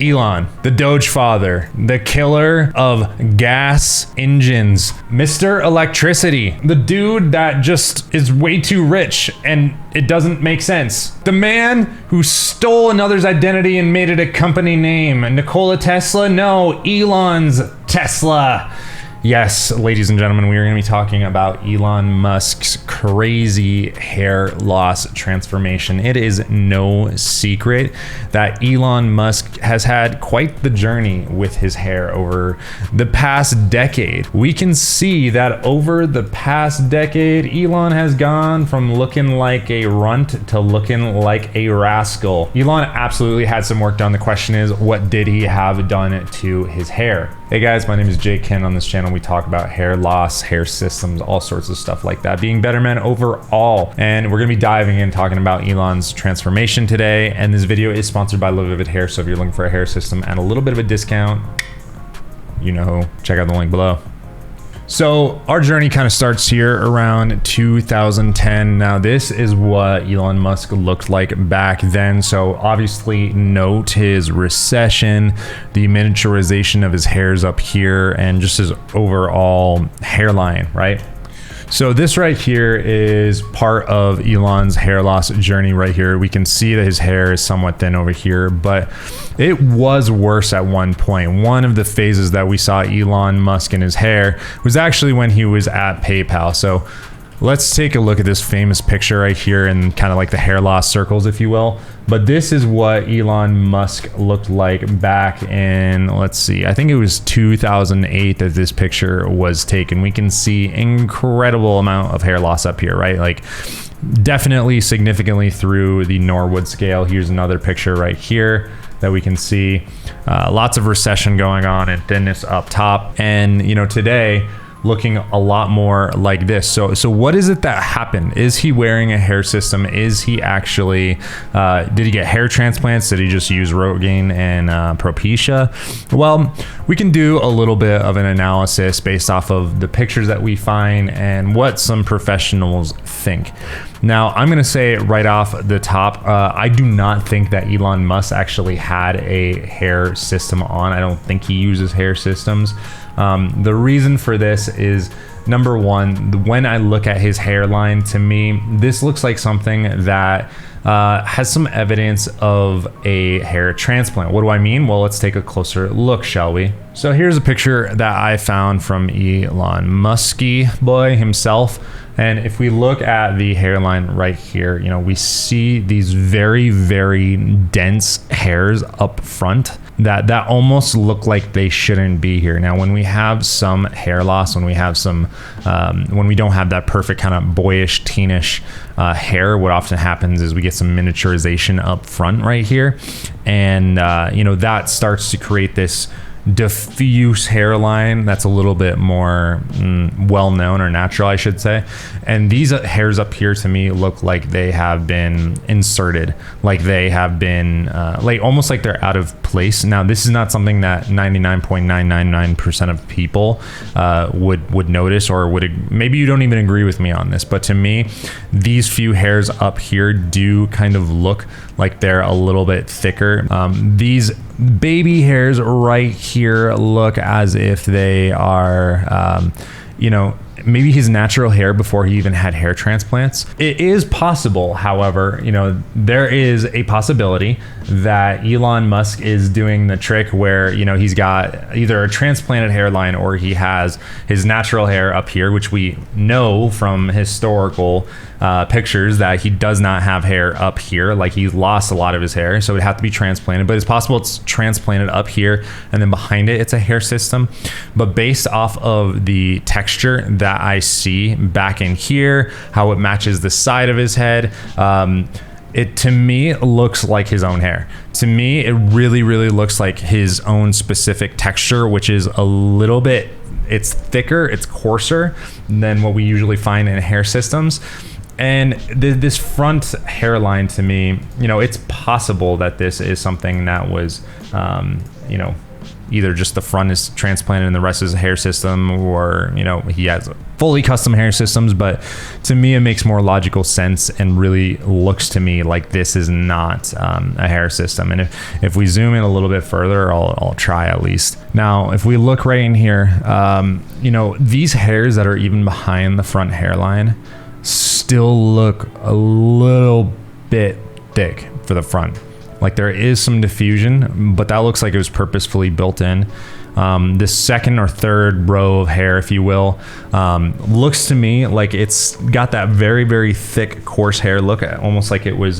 Elon, the Doge father, the killer of gas engines, Mr. Electricity, the dude that just is way too rich and it doesn't make sense. The man who stole another's identity and made it a company name. Nikola Tesla? No, Elon's Tesla. Yes, ladies and gentlemen, we are going to be talking about Elon Musk's crazy hair loss transformation. It is no secret that Elon Musk has had quite the journey with his hair over the past decade. We can see that over the past decade, Elon has gone from looking like a runt to looking like a rascal. Elon absolutely had some work done. The question is, what did he have done to his hair? Hey guys, my name is Jake Ken. On this channel, we talk about hair loss, hair systems, all sorts of stuff like that, being better men overall. And we're gonna be diving in talking about Elon's transformation today. And this video is sponsored by Live Vivid Hair. So if you're looking for a hair system and a little bit of a discount, you know, check out the link below. So our journey kind of starts here around 2010. Now this is what Elon Musk looked like back then. So obviously note his recession, the miniaturization of his hairs up here, and just his overall hairline, right? So this right here is part of Elon's hair loss journey right here. We can see that his hair is somewhat thin over here, but it was worse at one point. One of the phases that we saw Elon Musk in his hair was actually when he was at PayPal. So let's take a look at this famous picture right here and kind of like the hair loss circles, if you will. But this is what Elon Musk looked like back in, let's see, I think it was 2008 that this picture was taken. We can see incredible amount of hair loss up here, right? Like definitely significantly through the Norwood scale. Here's another picture right here that we can see. Lots of recession going on and thinness up top. And you know, today, looking a lot more like this. So what is it that happened? Is he wearing a hair system? Is he actually, did he get hair transplants? Did he just use Rogaine and Propecia? Well, we can do a little bit of an analysis based off of the pictures that we find and what some professionals think. Now, I'm gonna say right off the top, I do not think that Elon Musk actually had a hair system on. I don't think he uses hair systems. The reason for this is, number one, when I look at his hairline, to me, this looks like something that has some evidence of a hair transplant. What do I mean? Well, let's take a closer look, shall we? So here's a picture that I found from Elon Musky boy himself. And if we look at the hairline right here, you know, we see these very, very dense hairs up front that almost look like they shouldn't be here. Now, when we have some hair loss, when we have some, when we don't have that perfect kind of boyish, teenish hair, what often happens is we get some miniaturization up front right here. And, you know, that starts to create this diffuse hairline that's a little bit more well-known or natural, I should say. And these hairs up here to me look like they have been inserted, like they have been like almost like they're out of place. Now, this is not something that 99.999% of people would notice, or would, maybe you don't even agree with me on this, but to me, these few hairs up here do kind of look like they're a little bit thicker. These baby hairs right here look as if they are, you know, maybe his natural hair before he even had hair transplants. It is possible, however, you know, there is a possibility that Elon Musk is doing the trick where, you know, he's got either a transplanted hairline or he has his natural hair up here, which we know from historical pictures that he does not have hair up here. Like, he lost a lot of his hair, so it would have to be transplanted, but it's possible it's transplanted up here and then behind it it's a hair system. But based off of the texture that I see back in here, how it matches the side of his head, it to me looks like his own hair. To me, it really, really looks like his own specific texture, which is a little bit, it's thicker, it's coarser than what we usually find in hair systems. And this front hairline, to me, you know, it's possible that this is something that was, you know, either just the front is transplanted and the rest is a hair system, or, you know, he has fully custom hair systems. But to me, it makes more logical sense and really looks to me like this is not a hair system. And if we zoom in a little bit further, I'll try at least. Now, if we look right in here, you know, these hairs that are even behind the front hairline still look a little bit thick for the front. Like there is some diffusion, but that looks like it was purposefully built in. This second or third row of hair, if you will, looks to me like it's got that very, very thick, coarse hair look, almost like it was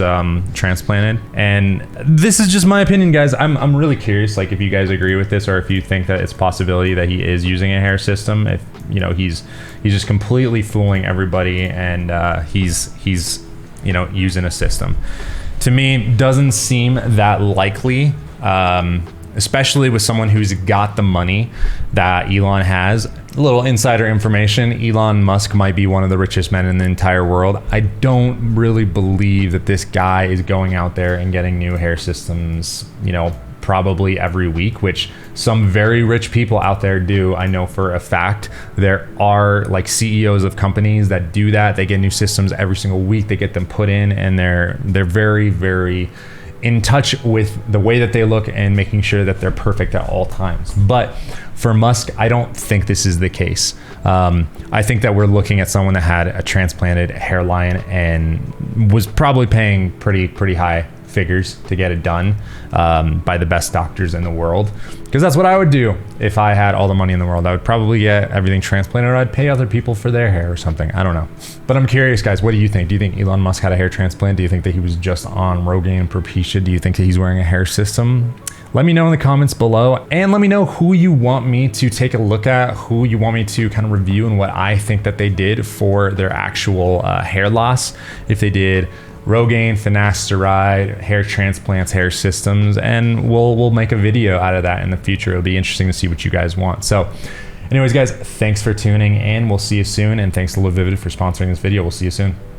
transplanted. And this is just my opinion, guys. I'm really curious, like, if you guys agree with this, or if you think that it's a possibility that he is using a hair system. If, you know, he's just completely fooling everybody, and he's you know, using a system. To me, doesn't seem that likely, especially with someone who's got the money that Elon has. A little insider information: Elon Musk might be one of the richest men in the entire world. I don't really believe that this guy is going out there and getting new hair systems, you know, probably every week, which some very rich people out there do. I know for a fact there are like CEOs of companies that do that. They get new systems every single week. They get them put in, and they're very, very in touch with the way that they look and making sure that they're perfect at all times. But for Musk, I don't think this is the case. I think that we're looking at someone that had a transplanted hairline and was probably paying pretty high figures to get it done by the best doctors in the world, because that's what I would do if I had all the money in the world. I would probably get everything transplanted, or I'd pay other people for their hair or something. I don't know, but I'm curious, guys. What do you think? Do you think Elon Musk had a hair transplant? Do you think that he was just on Rogaine and Propecia? Do you think that he's wearing a hair system? Let me know in the comments below, and let me know who you want me to take a look at, who you want me to kind of review, and what I think that they did for their actual hair loss. If they did Rogaine, finasteride, hair transplants, hair systems, and we'll make a video out of that in the future. It'll be interesting to see what you guys want. So anyways, guys, thanks for tuning in. We'll see you soon, and thanks to Live Vivid for sponsoring this video. We'll see you soon.